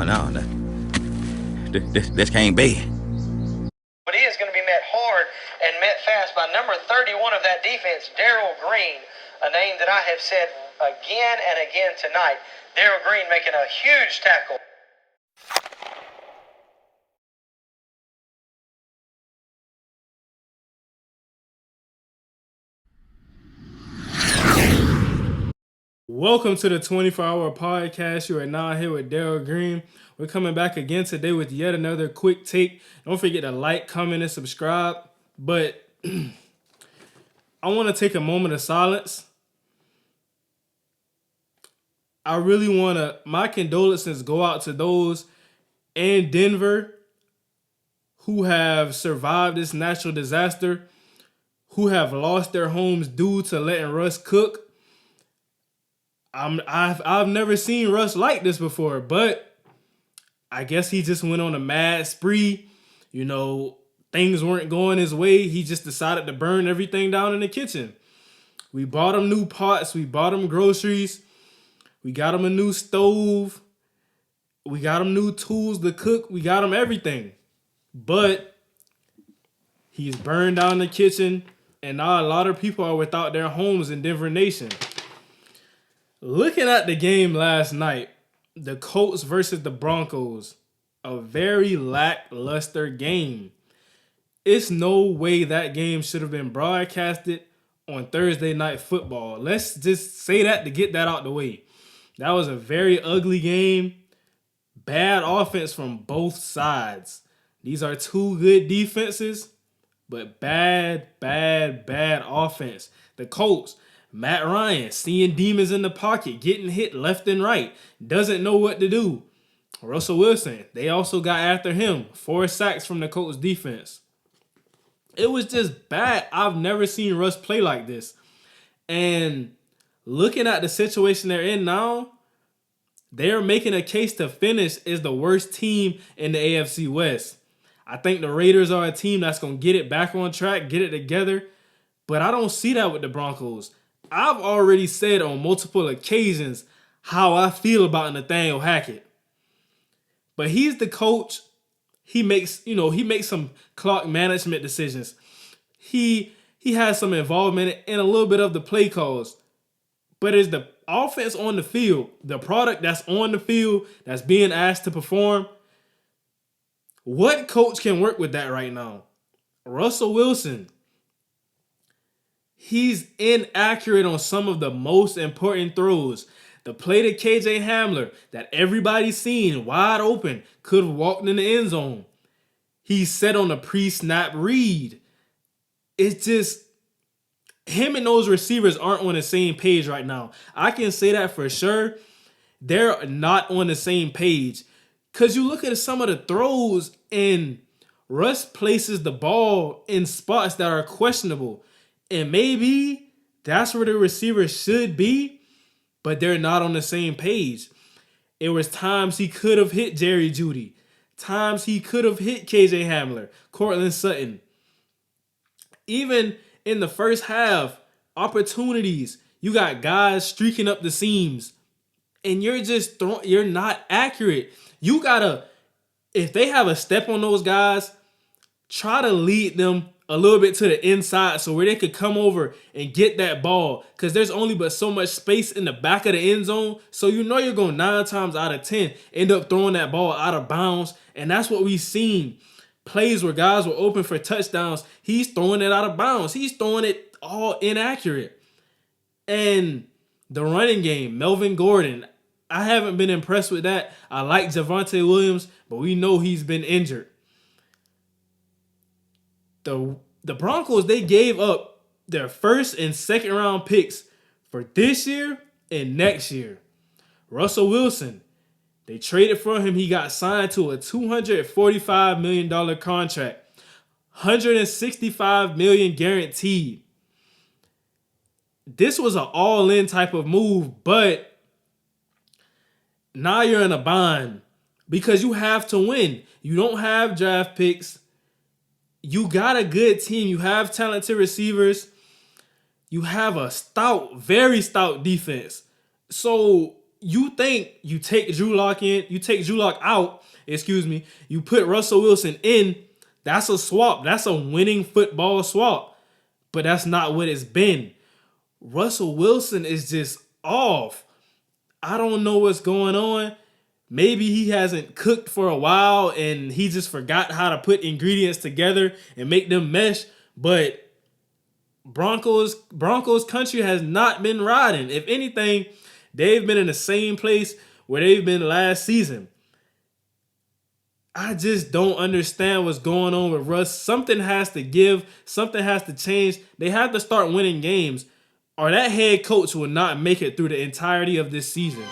Oh no, this can't be. But he is going to be met hard and met fast by number 31 of that defense, Daryl Green, a name that I have said again and again tonight. Daryl Green making a huge tackle. Welcome to the 24-hour podcast. You are now here with Daryl Green. We're coming back again today with yet another quick take. Don't forget to like, comment, and subscribe. But I want to take a moment of silence. I really want to, my condolences go out to those in Denver who have survived this natural disaster, who have lost their homes due to letting Russ cook. I've never seen Russ like this before, but I guess he just went on a mad spree. You know, things weren't going his way. He just decided to burn everything down in the kitchen. We bought him new pots. We bought him groceries. We got him a new stove. We got him new tools to cook. We got him everything. But he's burned down the kitchen, and now a lot of people are without their homes in Denver Nation. Looking at the game last night, the Colts versus the Broncos, a very lackluster game. It's no way that game should have been broadcasted on Thursday Night Football. Let's just say that to get that out the way. That was a very ugly game. Bad offense from both sides. These are two good defenses, but bad offense. The Colts, Matt Ryan, seeing demons in the pocket, getting hit left and right, doesn't know what to do. Russell Wilson, they also got after him. 4 sacks from the Colts defense. It was just bad. I've never seen Russ play like this. And looking at the situation they're in now, they're making a case to finish as the worst team in the AFC West. I think the Raiders are a team that's going to get it back on track, get it together. But I don't see that with the Broncos. I've already said on multiple occasions how I feel about Nathaniel Hackett. But he's the coach. He makes some clock management decisions. He has some involvement in a little bit of the play calls. But it's the offense on the field, the product that's on the field, that's being asked to perform. What coach can work with that right now? Russell Wilson. He's inaccurate on some of the most important throws. The play to KJ Hamler that everybody's seen wide open, could have walked in the end zone. He's set on a pre-snap read. It's just, him and those receivers aren't on the same page right now. I can say that for sure. They're not on the same page. Because you look at some of the throws and Russ places the ball in spots that are questionable. And maybe that's where the receivers should be, but they're not on the same page. It was times he could have hit Jerry Jeudy. Times he could have hit KJ Hamler, Cortland Sutton. Even in the first half, opportunities, you got guys streaking up the seams, and you're not accurate. You gotta, if they have a step on those guys, try to lead them a little bit to the inside so where they could come over and get that ball, because there's only but so much space in the back of the end zone. So you know you're going 9 times out of 10 end up throwing that ball out of bounds. And that's what we've seen. Plays where guys were open for touchdowns, he's throwing it out of bounds. He's throwing it all inaccurate. And the running game, Melvin Gordon, I haven't been impressed with that. I like Javonte Williams, but we know he's been injured. The Broncos, they gave up their first and second round picks for this year and next year. Russell Wilson, they traded for him. He got signed to a $245 million contract, $165 million guaranteed. This was an all-in type of move, but now you're in a bind because you have to win. You don't have draft picks. You got a good team. You have talented receivers. You have a stout, very stout defense. So you think you take Drew Lock out, you put Russell Wilson in, that's a swap. That's a winning football swap. But that's not what it's been. Russell Wilson is just off. I don't know what's going on. Maybe he hasn't cooked for a while and he just forgot how to put ingredients together and make them mesh. But Broncos country has not been riding. If anything, they've been in the same place where they've been last season. I just don't understand what's going on with Russ. Something has to give. Something has to change. They have to start winning games, or that head coach will not make it through the entirety of this season.